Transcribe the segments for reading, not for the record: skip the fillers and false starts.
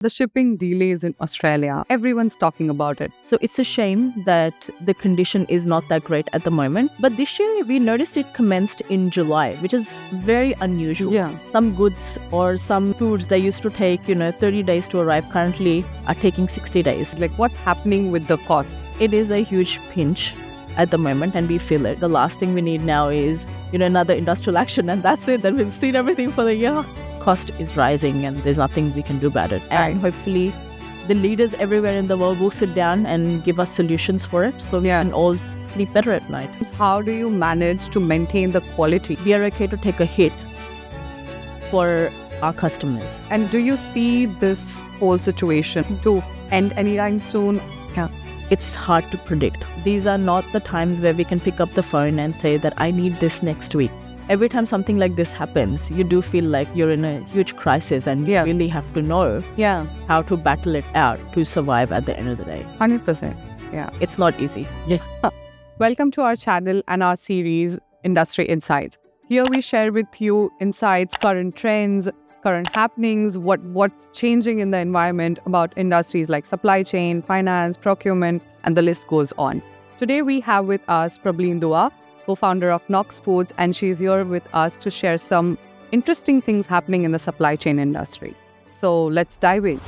The shipping delays in Australia, everyone's talking about it. So it's a shame that the condition is not that great at the moment. But this year, we noticed it commenced in July, which is very unusual. Yeah. Some goods or some foods that used to take, 30 days to arrive currently are taking 60 days. Like, what's happening with the cost? It is a huge pinch at the moment, and we feel it. The last thing we need now is, another industrial action, and that's it. Then we've seen everything for the year. Cost is rising, and there's nothing we can do about it. Right. And hopefully, the leaders everywhere in the world will sit down and give us solutions for it, so we can all sleep better at night. How do you manage to maintain the quality? We are okay to take a hit for our customers. And do you see this whole situation to end anytime soon? It's hard to predict. These are not the times where we can pick up the phone and say that I need this next week. Every time something like this happens, you do feel like you're in a huge crisis, and you really have to know how to battle it out to survive at the end of the day. 100%. Yeah. It's not easy. Welcome to our channel and our series, Industry Insights. Here we share with you insights, current trends, current happenings, what's changing in the environment about industries like supply chain, finance, procurement, and the list goes on. Today we have with us Prabhleen Dua, co-founder of Knoxx Foods, and she's here with us to share some interesting things happening in the supply chain industry. So let's dive in.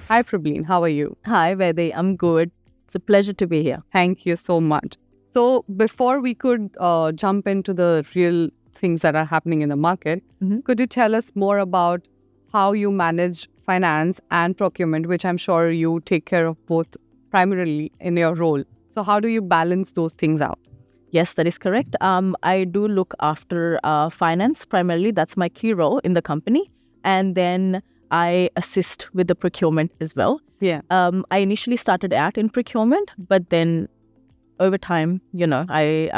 Hi Prabhleen, how are you? Hi, Vedi. I'm good. It's a pleasure to be here. Thank you so much. So before we could jump into the real things that are happening in the market, could you tell us more about how you manage finance and procurement, which I'm sure you take care of both primarily in your role? So how do you balance those things out? Yes, that is correct. I do look after finance primarily. That's my key role in the company. And then I assist with the procurement as well. Yeah. I initially started out in procurement, but then over time, I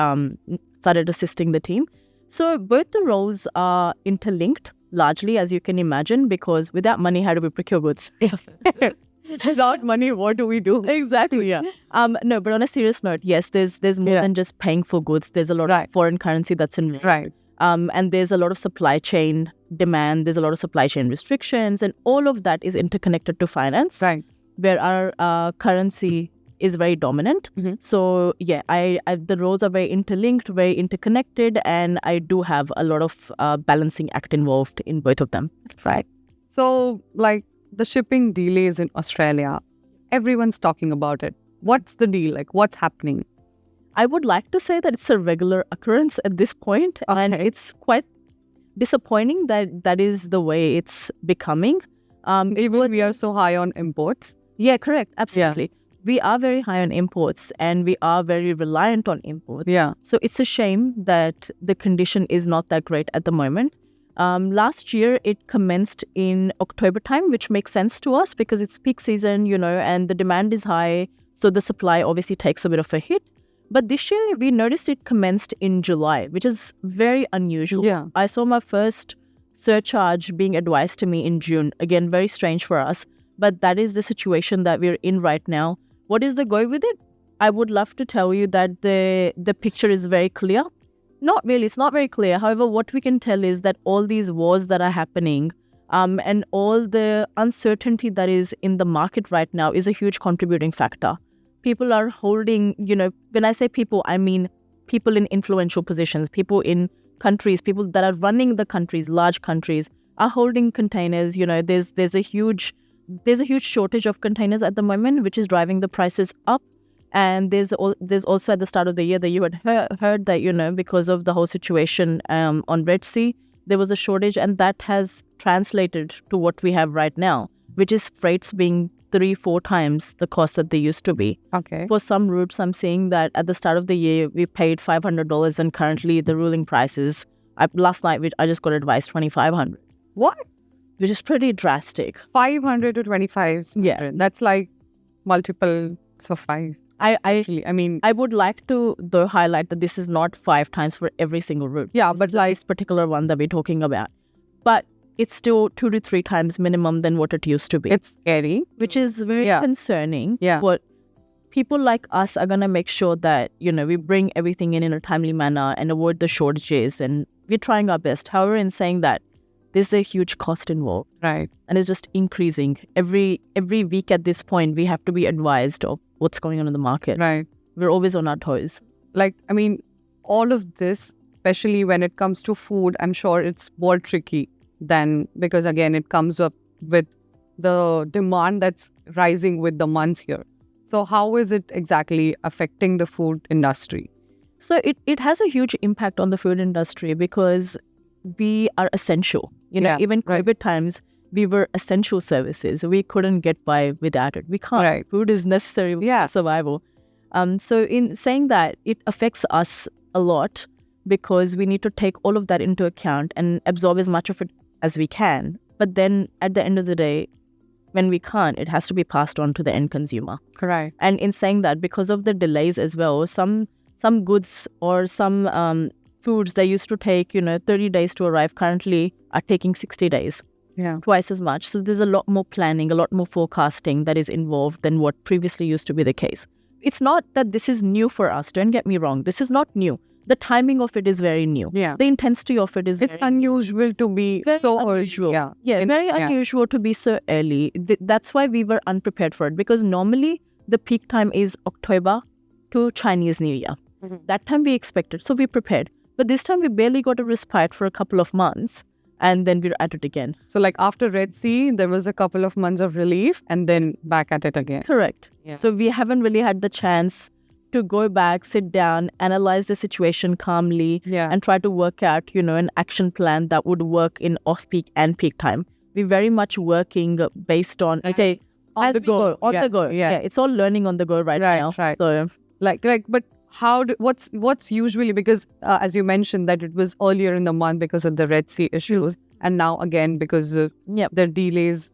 started assisting the team. So both the roles are interlinked largely, as you can imagine, because without money, how do we procure goods? Without money, what do we do? Exactly, yeah. No, but on a serious note, yes, there's more than just paying for goods. There's a lot of foreign currency that's involved. Right. And there's a lot of supply chain demand. There's a lot of supply chain restrictions, and all of that is interconnected to finance, where our currency is very dominant. So yeah, the roles are very interlinked, very interconnected, and I do have a lot of balancing act involved in both of them. Right. So like the shipping delays in Australia, everyone's talking about it. What's the deal? Like, what's happening? I would like to say that it's a regular occurrence at this point, and it's quite disappointing that is the way it's becoming. Even we are so high on imports. Yeah, correct. Absolutely. We are very high on imports, and we are very reliant on imports. Yeah. So it's a shame that the condition is not that great at the moment. Last year, it commenced in October time, which makes sense to us because it's peak season, and the demand is high. So the supply obviously takes a bit of a hit. But this year, we noticed it commenced in July, which is very unusual. Yeah. I saw my first surcharge being advised to me in June. Again, very strange for us. But that is the situation that we're in right now. What is the go with it? I would love to tell you that the picture is very clear. Not really. It's not very clear. However, what we can tell is that all these wars that are happening and all the uncertainty that is in the market right now is a huge contributing factor. People are holding, when I say people, I mean people in influential positions, people in countries, people that are running the countries, large countries, are holding containers. There's a huge shortage of containers at the moment, which is driving the prices up. And there's also at the start of the year that you had heard that, because of the whole situation on Red Sea, there was a shortage, and that has translated to what we have right now, which is freights being 3-4 times the cost that they used to be. Okay. For some routes, I'm seeing that at the start of the year, we paid $500, and currently the ruling price is, last night, I just got advised $2,500. What? Which is pretty drastic. 500 to 25. Yeah. That's like multiples of 5. I would like to though highlight that this is not 5 times for every single route. Yeah, but like this particular one that we're talking about. But it's still 2 to 3 times minimum than what it used to be. It's scary. Which is very concerning. Yeah. What people like us are going to make sure that, we bring everything in a timely manner and avoid the shortages. And we're trying our best. However, in saying that, there's a huge cost involved. Right. And it's just increasing. Every week at this point, we have to be advised of what's going on in the market. Right. We're always on our toes. All of this, especially when it comes to food, I'm sure it's more tricky because again, it comes up with the demand that's rising with the months here. So how is it exactly affecting the food industry? So it has a huge impact on the food industry because we are essential. Even COVID times, we were essential services. We couldn't get by without it. We can't. Right. Food is necessary for survival. So in saying that, it affects us a lot because we need to take all of that into account and absorb as much of it as we can. But then at the end of the day, when we can't, it has to be passed on to the end consumer. Correct. And in saying that, because of the delays as well, some goods or some foods that used to take 30 days to arrive currently are taking 60 days. Yeah. Twice as much. So there's a lot more planning, a lot more forecasting that is involved than what previously used to be the case. It's not that this is new for us. Don't get me wrong. This is not new. The timing of it is very new. Yeah. The intensity of it is It's unusual to be so unusual. early. Unusual to be so early. That's why we were unprepared for it, because normally the peak time is October to Chinese New Year. Mm-hmm. That time we expected, so we prepared. But this time we barely got a respite for a couple of months, and then we're at it again. So after Red Sea, there was a couple of months of relief and then back at it again. Correct. Yeah. So we haven't really had the chance to go back, sit down, analyze the situation calmly, and try to work out, an action plan that would work in off-peak and peak time. We're very much working based on, on the go. Yeah, it's all learning on the go right now. Right. So, but what's usually, because as you mentioned that it was earlier in the month because of the Red Sea issues, and now again because there are delays,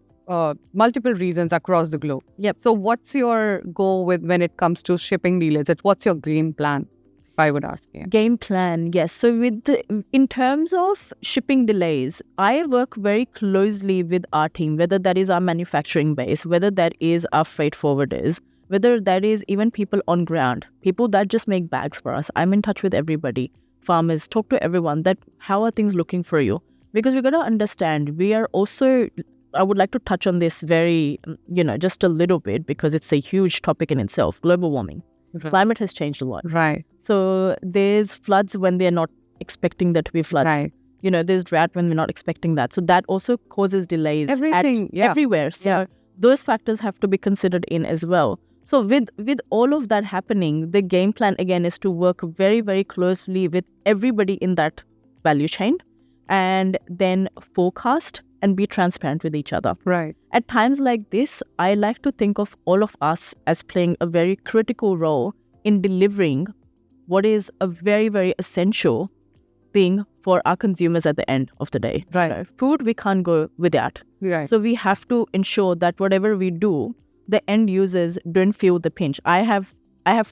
multiple reasons across the globe. Yep. So what's your goal when it comes to shipping delays? What's your game plan, if I would ask you? Game plan, yes. So in terms of shipping delays, I work very closely with our team, whether that is our manufacturing base, whether that is our freight forwarders, whether that is even people on ground, people that just make bags for us. I'm in touch with everybody, farmers, talk to everyone that how are things looking for you? Because we got to understand, we are also, I would like to touch on this very, just a little bit because it's a huge topic in itself, global warming. Right. Climate has changed a lot. Right. So there's floods when they're not expecting there to be floods. Right. There's drought when we're not expecting that. So that also causes delays everywhere. So those factors have to be considered in as well. So with all of that happening, the game plan again is to work very, very closely with everybody in that value chain and then forecast and be transparent with each other. Right. At times like this, I like to think of all of us as playing a very critical role in delivering what is a very, very essential thing for our consumers at the end of the day. Right. Food we can't go without. Right. So we have to ensure that whatever we do, the end users don't feel the pinch. I have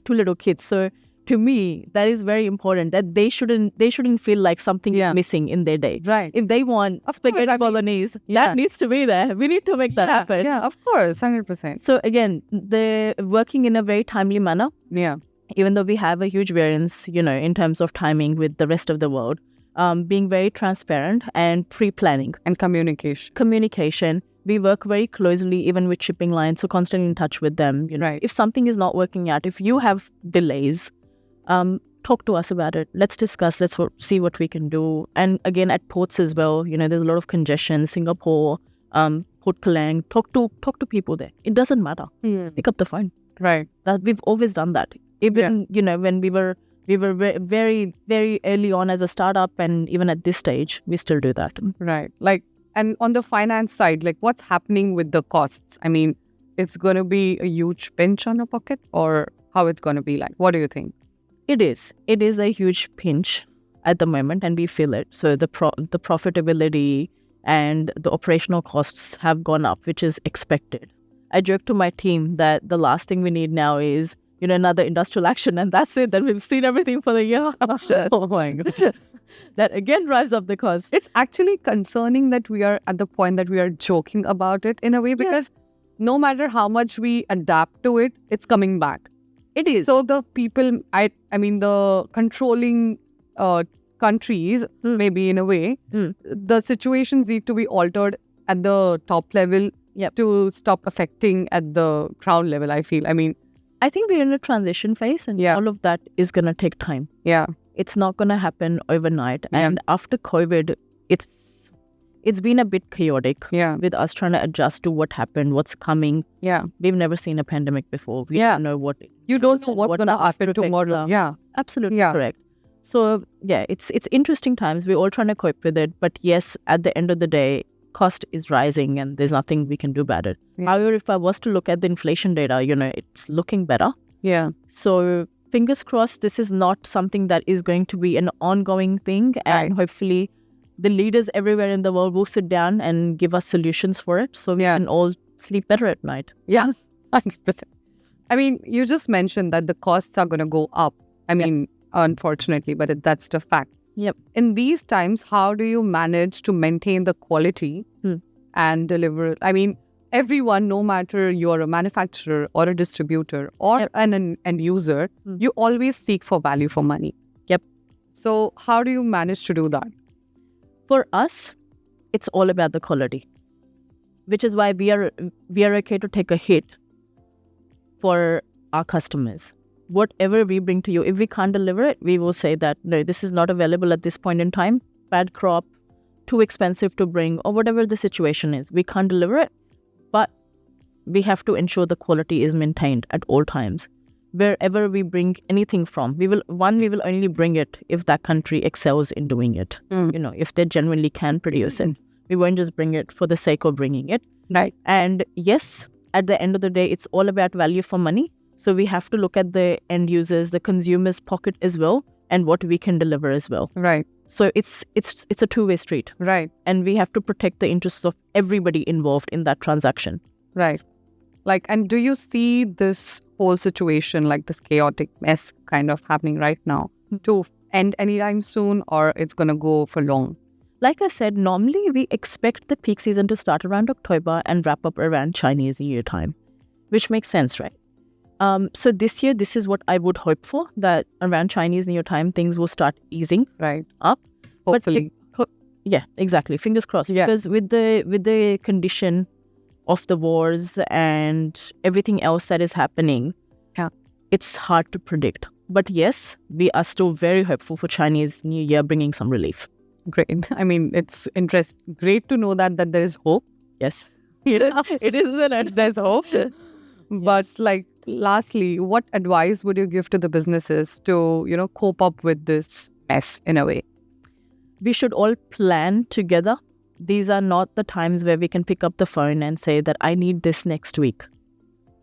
2 little kids, so to me that is very important that they shouldn't feel like something is missing in their day. Right. If they want spaghetti bolognese, that needs to be there. We need to make that happen. Yeah, of course, 100%. So again, they're working in a very timely manner. Yeah. Even though we have a huge variance, in terms of timing with the rest of the world, being very transparent and pre-planning and communication. We work very closely even with shipping lines, so constantly in touch with them. Right. If something is not working out, if you have delays, talk to us about it. Let's discuss. Let's see what we can do. And again, at ports as well, there's a lot of congestion. Singapore, Port Klang. Talk to people there. It doesn't matter. Pick up the phone. Right. That we've always done that. Even when we were very, very early on as a startup, and even at this stage, we still do that. Right. And on the finance side, what's happening with the costs? I mean, it's going to be a huge pinch on your pocket, or how it's going to be like? What do you think? It is. It is a huge pinch at the moment, and we feel it. So the profitability and the operational costs have gone up, which is expected. I joke to my team that the last thing we need now is, another industrial action, and that's it. Then we've seen everything for the year. Oh my God. That again drives up the cost. It's actually concerning that we are at the point that we are joking about it in a way, because no matter how much we adapt to it, it's coming back. It is. So the people, I mean, the controlling countries, maybe in a way, the situations need to be altered at the top level to stop affecting at the ground level, I feel. I mean, I think we're in a transition phase, and all of that is going to take time. Yeah. It's not going to happen overnight. And after COVID, it's been a bit chaotic with us trying to adjust to what happened, what's coming. Yeah. We've never seen a pandemic before. We don't know what... You don't know what's going to happen tomorrow. Yeah. Absolutely correct. So, it's interesting times. We're all trying to cope with it. But yes, at the end of the day, cost is rising and there's nothing we can do about it. However, if I was to look at the inflation data, it's looking better. Yeah. So fingers crossed, this is not something that is going to be an ongoing thing. And hopefully the leaders everywhere in the world will sit down and give us solutions for it so we can all sleep better at night. Yeah, 100%. I mean, you just mentioned that the costs are going to go up. I mean, unfortunately, but that's the fact. Yep. In these times, how do you manage to maintain the quality and deliver? I mean, everyone, no matter you're a manufacturer or a distributor or an end user, you always seek for value for money. Yep. So how do you manage to do that? For us, it's all about the quality, which is why we are okay to take a hit for our customers. Whatever we bring to you, if we can't deliver it, we will say that, no, this is not available at this point in time. Bad crop, too expensive to bring, or whatever the situation is. We can't deliver it, but we have to ensure the quality is maintained at all times. Wherever we bring anything from, we will only bring it if that country excels in doing it. If they genuinely can produce it. We won't just bring it for the sake of bringing it. Right. And yes, at the end of the day, it's all about value for money. So we have to look at the end users, the consumer's pocket as well, and what we can deliver as well. Right. So it's a two-way street. Right. And we have to protect the interests of everybody involved in that transaction. Right. And do you see this whole situation, like this chaotic mess kind of happening right now, to end anytime soon, or it's going to go for long? Like I said, normally we expect the peak season to start around October and wrap up around Chinese New Year time, which makes sense, right? So this year, this is what I would hope for, that around Chinese New Year time, things will start easing up. Hopefully. Yeah, exactly. Fingers crossed. Yeah. Because with the condition of the wars and everything else that is happening, it's hard to predict. But yes, we are still very hopeful for Chinese New Year bringing some relief. Great. I mean, it's great to know that there is hope. Yes. It is, isn't it? There's hope. But lastly, what advice would you give to the businesses to, cope up with this mess in a way? We should all plan together. These are not the times where we can pick up the phone and say that I need this next week.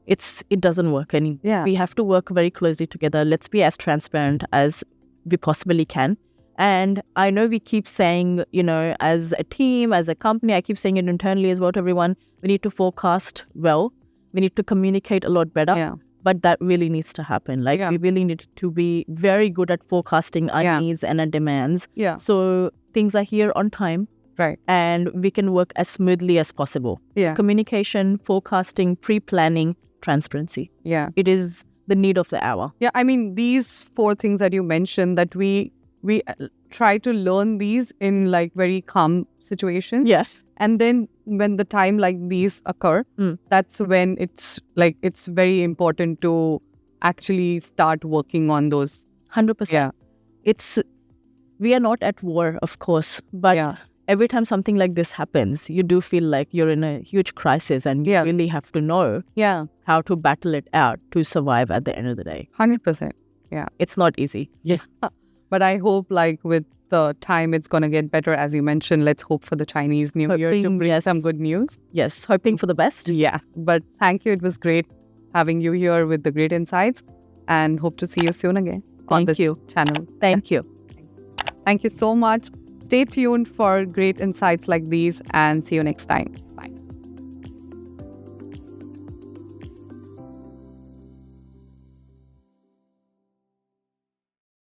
It doesn't work anymore. Yeah. We have to work very closely together. Let's be as transparent as we possibly can. And I know we keep saying, as a team, as a company, I keep saying it internally as well to everyone, we need to forecast well. We need to communicate a lot better. Yeah. But that really needs to happen. We really need to be very good at forecasting our needs and our demands. Yeah. So things are here on time. Right. And we can work as smoothly as possible. Yeah. Communication, forecasting, pre-planning, transparency. Yeah. It is the need of the hour. Yeah. I mean, these 4 things that you mentioned, that we try to learn these in very calm situations. Yes. And then when the time like these occur, that's when it's very important to actually start working on those. 100%. Yeah. We are not at war, of course, but every time something like this happens, you do feel like you're in a huge crisis and you really have to know how to battle it out to survive at the end of the day. 100%. Yeah. It's not easy. Yeah. But I hope with the time it's going to get better. As you mentioned, let's hope for the Chinese New Year to bring some good news. Yes, hoping for the best. Yeah. But thank you. It was great having you here with the great insights, and hope to see you soon again on this channel. Thank you. Thank you so much. Stay tuned for great insights like these, and see you next time.